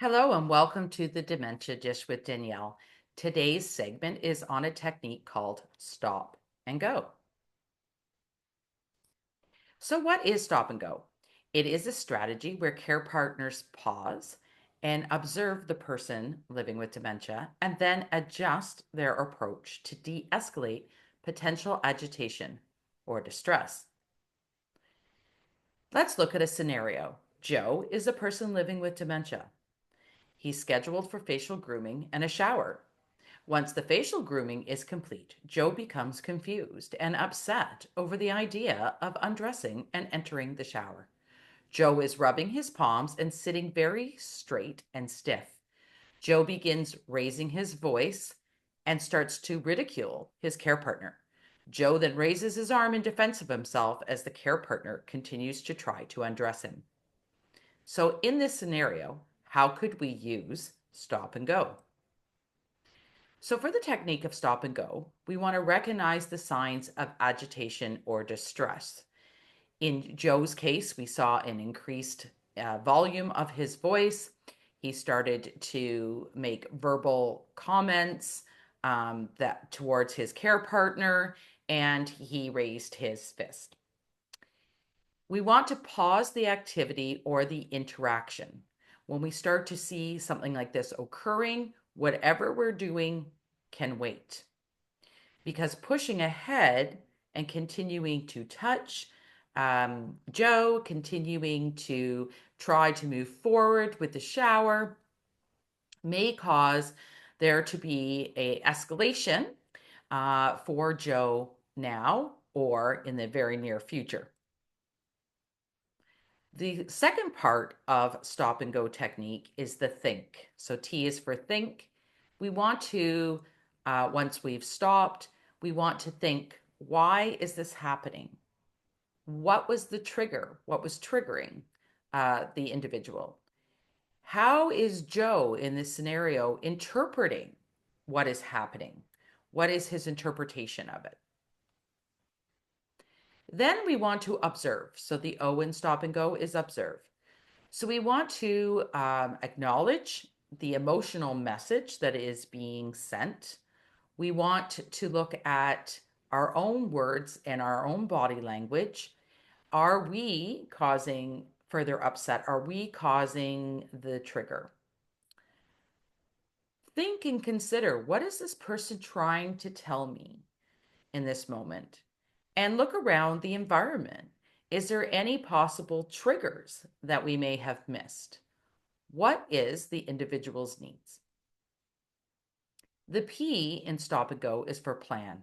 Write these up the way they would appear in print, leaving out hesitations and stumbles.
Hello and welcome to the Dementia Dish with Danielle. Today's segment is on a technique called stop and go. So, what is stop and go? It is a strategy where care partners pause and observe the person living with dementia and then adjust their approach to de escalate potential agitation or distress. Let's look at a scenario. Joe is a person living with dementia. He's scheduled for facial grooming and a shower. Once the facial grooming is complete, Joe becomes confused and upset over the idea of undressing and entering the shower. Joe is rubbing his palms and sitting very straight and stiff. Joe begins raising his voice and starts to ridicule his care partner. Joe then raises his arm in defense of himself as the care partner continues to try to undress him. So, in this scenario, how could we use stop and go? So, for the technique of stop and go, we want to recognize the signs of agitation or distress. In Joe's case, we saw an increased volume of his voice. He started to make verbal comments that towards his care partner, and he raised his fist. We want to pause the activity or the interaction. When we start to see something like this occurring, whatever we're doing can wait. Because pushing ahead and continuing to touch Joe, continuing to try to move forward with the shower may cause there to be a escalation for Joe now or in the very near future. The second part of stop and go technique is the think. So T is for think. We want to, once we've stopped, we want to think, why is this happening? What was the trigger? What was triggering the individual? How is Joe in this scenario interpreting what is happening? What is his interpretation of it? Then we want to observe. So the O in stop and go is observe. So we want to acknowledge the emotional message that is being sent. We want to look at our own words and our own body language. Are we causing further upset? Are we causing the trigger? Think and consider, what is this person trying to tell me in this moment? And look around the environment. Is there any possible triggers that we may have missed? What is the individual's needs? The P in stop and go is for plan.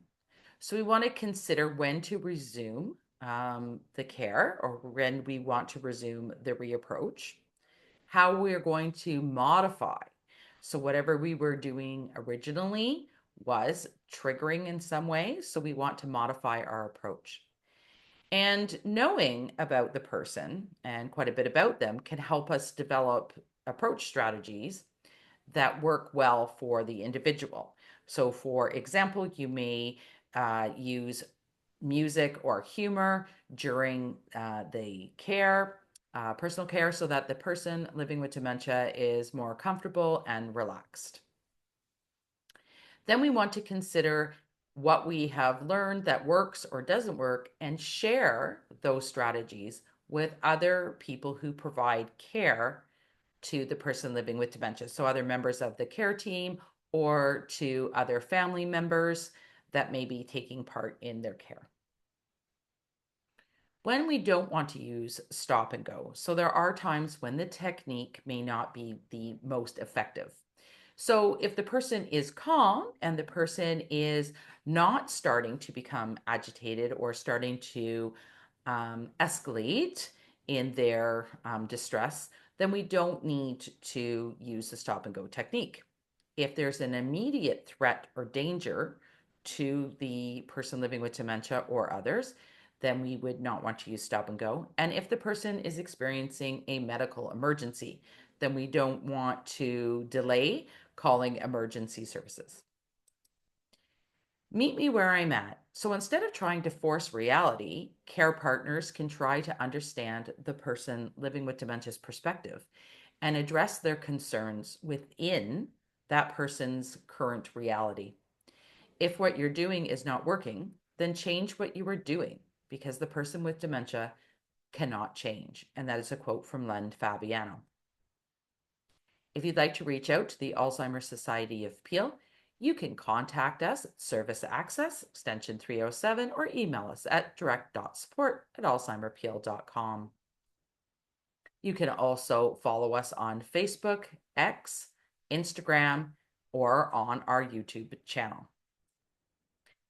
So we want to consider when to resume the care or when we want to resume the reapproach, how we're going to modify. So whatever we were doing originally was triggering in some way. So we want to modify our approach. And knowing about the person and quite a bit about them can help us develop approach strategies that work well for the individual. So, for example, you may use music or humor during the care, personal care, so that the person living with dementia is more comfortable and relaxed. Then we want to consider what we have learned that works or doesn't work and share those strategies with other people who provide care to the person living with dementia. So, other members of the care team or to other family members that may be taking part in their care. When we don't want to use stop and go, so there are times when the technique may not be the most effective. So, if the person is calm and the person is not starting to become agitated or starting to escalate in their distress, then we don't need to use the stop and go technique. If there's an immediate threat or danger to the person living with dementia or others, then we would not want to use stop and go. And if the person is experiencing a medical emergency, then we don't want to delay calling emergency services. Meet me where I'm at. So instead of trying to force reality, care partners can try to understand the person living with dementia's perspective and address their concerns within that person's current reality. If what you're doing is not working, then change what you are doing because the person with dementia cannot change. And that is a quote from Len Fabiano. If you'd like to reach out to the Alzheimer's Society of Peel, you can contact us at Service Access, extension 307, or email us at direct.support@alzheimerpeel.com. You can also follow us on Facebook, X, Instagram, or on our YouTube channel.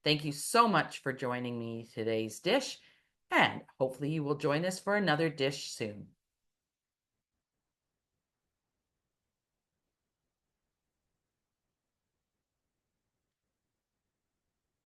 Thank you so much for joining me today's dish, and hopefully you will join us for another dish soon.